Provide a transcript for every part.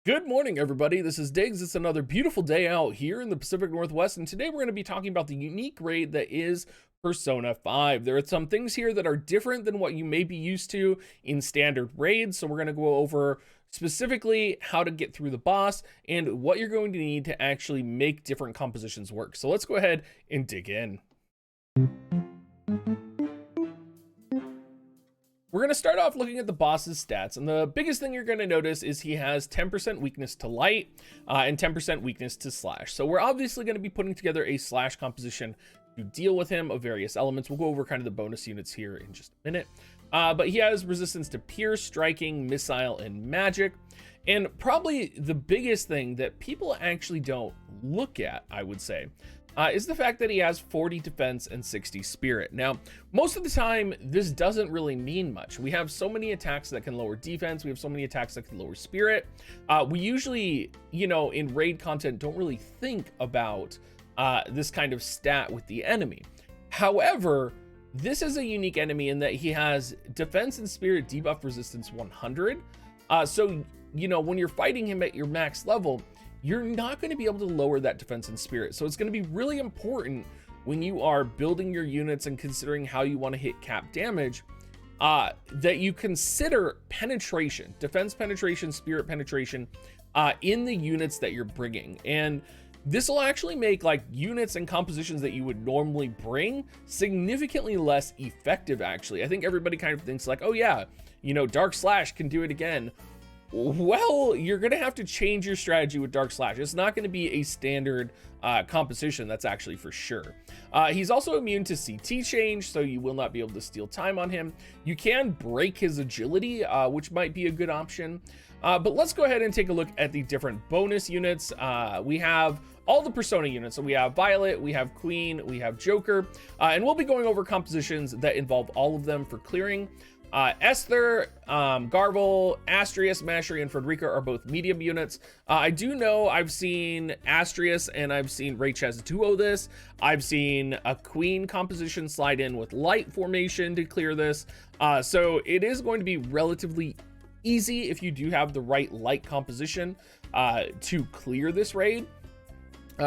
Good morning, everybody. This is Diggs. It's another beautiful day out here in the Pacific Northwest, and today we're going to be talking about the unique raid that is Persona 5. There are some things here that are different than what you may be used to in standard raids, so we're going to go over specifically how to get through the boss and what you're going to need to actually make different compositions work. So let's go ahead and dig in. We're going to start off looking at the boss's stats, and the biggest thing you're going to notice is he has 10% weakness to light and 10% weakness to slash. So we're obviously going to be putting together a slash composition to deal with him of various elements. We'll go over kind of the bonus units here in just a minute. But he has resistance to pierce, striking, missile, and magic. And probably the biggest thing that people actually don't look at, I would say, is the fact that he has 40 defense and 60 spirit. Now, most of the time, this doesn't really mean much. We have so many attacks that can lower defense. We have so many attacks that can lower spirit. We usually, in raid content, don't really think about this kind of stat with the enemy. However, this is a unique enemy in that he has defense and spirit debuff resistance 100. So, when you're fighting him at your max level, you're not going to be able to lower that defense and spirit. So it's going to be really important when you are building your units and considering how you want to hit cap damage, that you consider penetration, defense penetration, spirit penetration in the units that you're bringing. And this will actually make like units and compositions that you would normally bring significantly less effective. Actually, I think everybody kind of thinks like, oh yeah, Dark Slash can do it again. Well, you're going to have to change your strategy with Dark Slash. It's not going to be a standard composition, that's actually for sure. He's also immune to CT change, so you will not be able to steal time on him. You can break his agility, which might be a good option. But let's go ahead and take a look at the different bonus units. We have all the Persona units. So we have Violet, we have Queen, we have Joker, and we'll be going over compositions that involve all of them for clearing. Esther, Garvel, Astrius, Mashery, and Frederica are both medium units. I do know I've seen Astrius and I've seen Raychaz duo this. I've seen a Queen composition slide in with light formation to clear this. So it is going to be relatively easy if you do have the right light composition to clear this raid.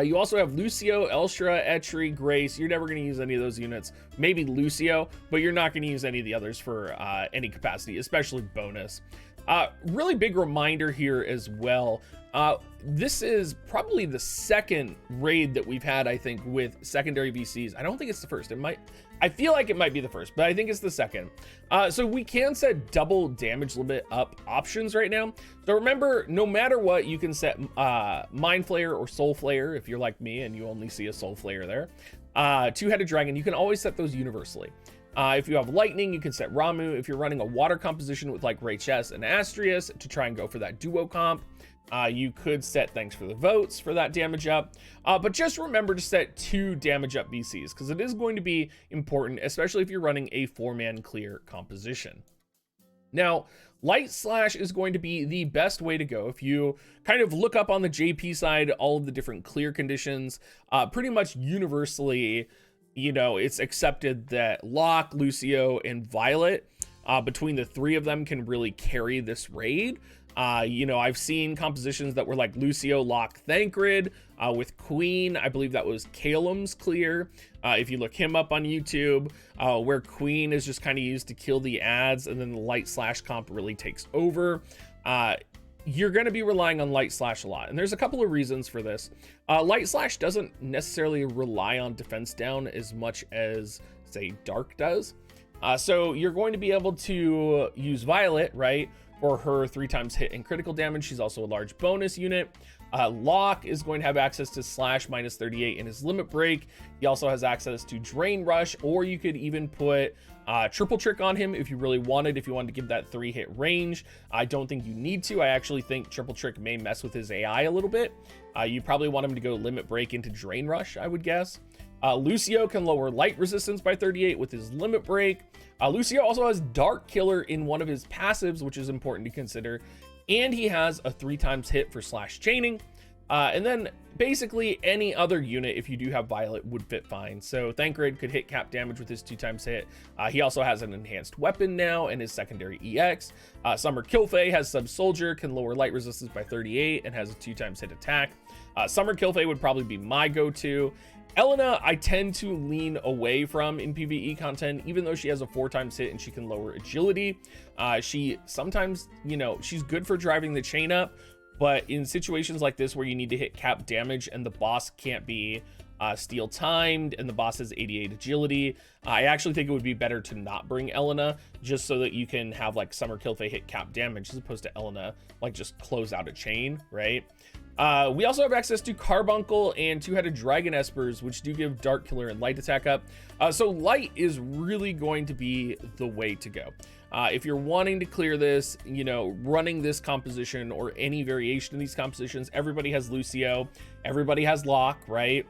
You also have Lucio, Elshra, Etri, Grace. You're never going to use any of those units. Maybe Lucio, but you're not going to use any of the others for any capacity, especially bonus. Really big reminder here as well. This is probably the second raid that we've had, I think, with secondary VCs. I don't think it's the first. I feel like it might be the first, but I think it's the second. So we can set double damage limit up options right now. So remember, no matter what, you can set Mind Flayer or Soul Flayer. If you're like me and you only see a Soul Flayer there. Two-headed dragon, you can always set those universally. If you have lightning, you can set Ramu. If you're running a water composition with like Raychaz and Astrius to try and go for that duo comp, you could set thanks for the votes for that damage up. But just remember to set 2 damage up VCs because it is going to be important, especially if you're running a 4-man clear composition. Now, Light Slash is going to be the best way to go. If you kind of look up on the JP side, all of the different clear conditions, pretty much universally, it's accepted that Locke, Lucio, and Violet, between the 3 of them, can really carry this raid. I've seen compositions that were like Lucio, Locke, Thancred, with Queen. I believe that was Calum's clear. If you look him up on YouTube, where Queen is just kind of used to kill the ads and then the Light Slash comp really takes over. You're going to be relying on Light Slash a lot. And there's a couple of reasons for this. Light Slash doesn't necessarily rely on defense down as much as, say, Dark does. So you're going to be able to use Violet, right, for her 3x hit and critical damage. She's also a large bonus unit. Locke is going to have access to slash minus 38 in his limit break. He also has access to drain rush, or you could even put triple trick on him if you really wanted, if you wanted to give that 3-hit range. I don't think you need to. I actually think triple trick may mess with his AI a little bit. You probably want him to go limit break into drain rush, I would guess. Lucio can lower light resistance by 38 with his limit break. Lucio also has Dark Killer in one of his passives, which is important to consider. And he has a 3x hit for slash chaining. And then basically any other unit, if you do have Violet, would fit fine. So Thancred could hit cap damage with his 2x hit. He also has an enhanced weapon now and his secondary EX. Summer Kilfei has Sub Soldier, can lower light resistance by 38 and has a 2x hit attack. Summer Kilfei would probably be my go-to. Elena, I tend to lean away from in PvE content, even though she has a 4x hit and she can lower agility. She sometimes, you know, she's good for driving the chain up, but in situations like this where you need to hit cap damage and the boss can't be steel timed and the boss has 88 agility, I actually think it would be better to not bring Elena, just so that you can have like Summer Kilfei hit cap damage as opposed to Elena like just close out a chain, right? We also have access to Carbuncle and two-headed Dragon Espers, which do give Dark Killer and Light attack up. So Light is really going to be the way to go. If you're wanting to clear this, you know, running this composition or any variation of these compositions, everybody has Lucio, everybody has Locke, right?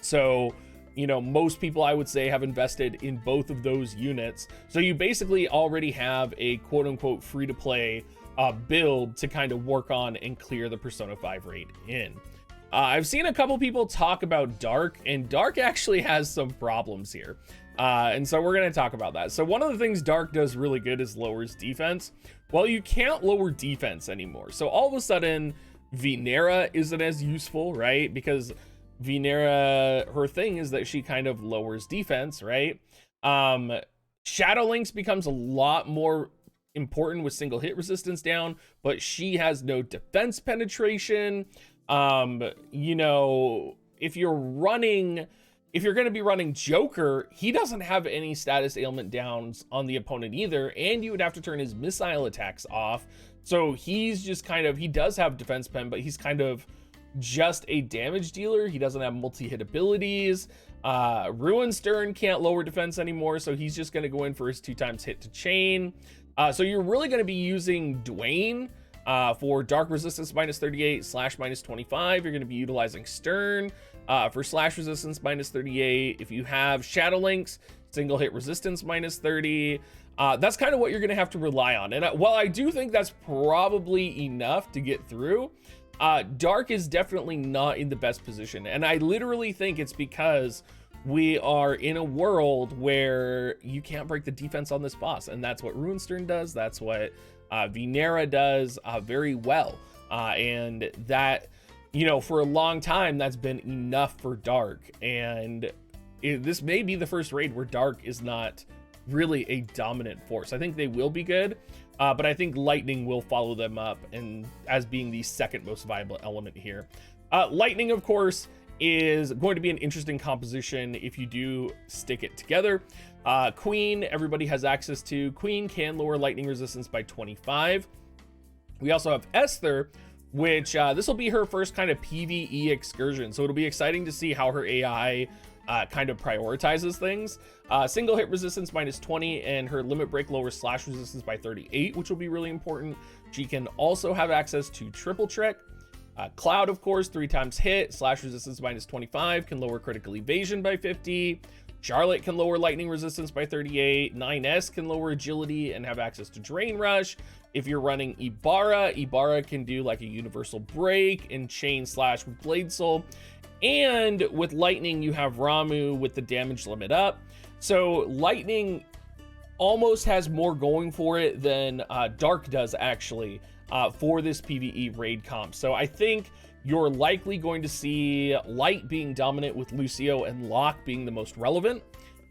So, you know, most people I would say have invested in both of those units. So you basically already have a quote-unquote free-to-play build to kind of work on and clear the Persona 5 raid in. I've seen a couple people talk about Dark, and Dark actually has some problems here. And so we're going to talk about that. So one of the things Dark does really good is lowers defense. Well, you can't lower defense anymore. So all of a sudden, Venera isn't as useful, right? Because Venera, her thing is that she kind of lowers defense, right? Shadow Lynx becomes a lot more important with single hit resistance down, but she has no defense penetration. You know, if you're going to be running Joker, he doesn't have any status ailment downs on the opponent either, and you would have to turn his missile attacks off. So he's just kind of, he does have defense pen, but he's kind of just a damage dealer. He doesn't have multi-hit abilities. Ruinstern can't lower defense anymore, so he's just going to go in for his 2x hit to chain. So you're really going to be using Dwayne for dark resistance minus 38, slash minus 25. You're going to be utilizing Stern for slash resistance minus 38. If you have Shadow Lynx, single hit resistance minus 30. That's kind of what you're going to have to rely on. And while I do think that's probably enough to get through, Dark is definitely not in the best position. And I literally think it's because we are in a world where you can't break the defense on this boss. And that's what Ruinstern does. That's what Venera does very well. And that, you know, for a long time, that's been enough for Dark. And this may be the first raid where Dark is not really a dominant force. I think they will be good, but I think Lightning will follow them up and as being the second most viable element here. Lightning, of course, is going to be an interesting composition if you do stick it together. Queen, everybody has access to. Queen can lower lightning resistance by 25. We also have Esther, which this will be her first kind of PvE excursion, so it'll be exciting to see how her AI kind of prioritizes things. Single hit resistance minus 20, and her limit break lowers slash resistance by 38, which will be really important. She can also have access to triple trick. Cloud, of course, 3x hit, slash resistance minus 25, can lower critical evasion by 50. Charlotte can lower lightning resistance by 38. 9S can lower agility and have access to Drain Rush. If you're running Ibarra can do like a universal break and chain slash with Blade Soul. And with Lightning, you have Ramu with the damage limit up. So Lightning almost has more going for it than Dark does, actually, for this PvE raid comp. So I think you're likely going to see Light being dominant with Lucio and Locke being the most relevant.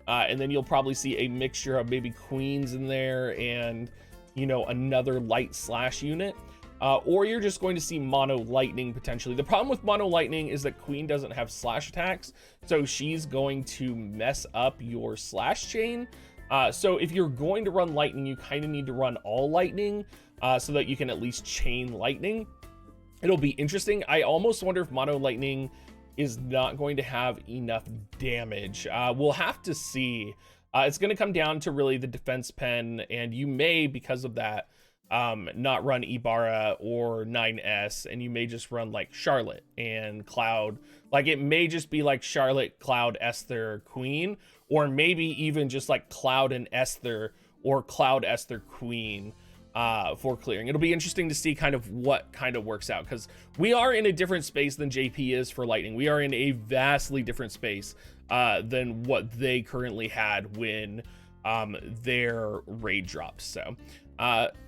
And then you'll probably see a mixture of maybe Queens in there and, you know, another light slash unit. Or you're just going to see mono lightning potentially. The problem with mono lightning is that Queen doesn't have slash attacks, so she's going to mess up your slash chain. So if you're going to run lightning, you kind of need to run all lightning so that you can at least chain lightning. It'll be interesting. I almost wonder if mono lightning is not going to have enough damage. We'll have to see. It's going to come down to really the defense pen, and you may, because of that, not run Ibarra or 9S, and you may just run like Charlotte and Cloud. Like it may just be like Charlotte, Cloud, Esther, Queen, or maybe even just like Cloud and Esther or Cloud, Esther, Queen. for clearing. It'll be interesting to see kind of what kind of works out, because we are in a different space than JP is for lightning. We are in a vastly different space than what they currently had when their raid dropped. So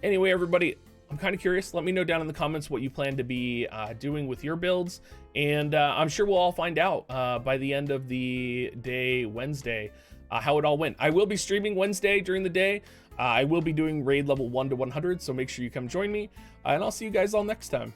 anyway, everybody, I'm kind of curious. Let me know down in the comments what you plan to be doing with your builds, and I'm sure we'll all find out by the end of the day, Wednesday, how it all went. I will be streaming Wednesday during the day. I will be doing raid level 1 to 100, so make sure you come join me, and I'll see you guys all next time.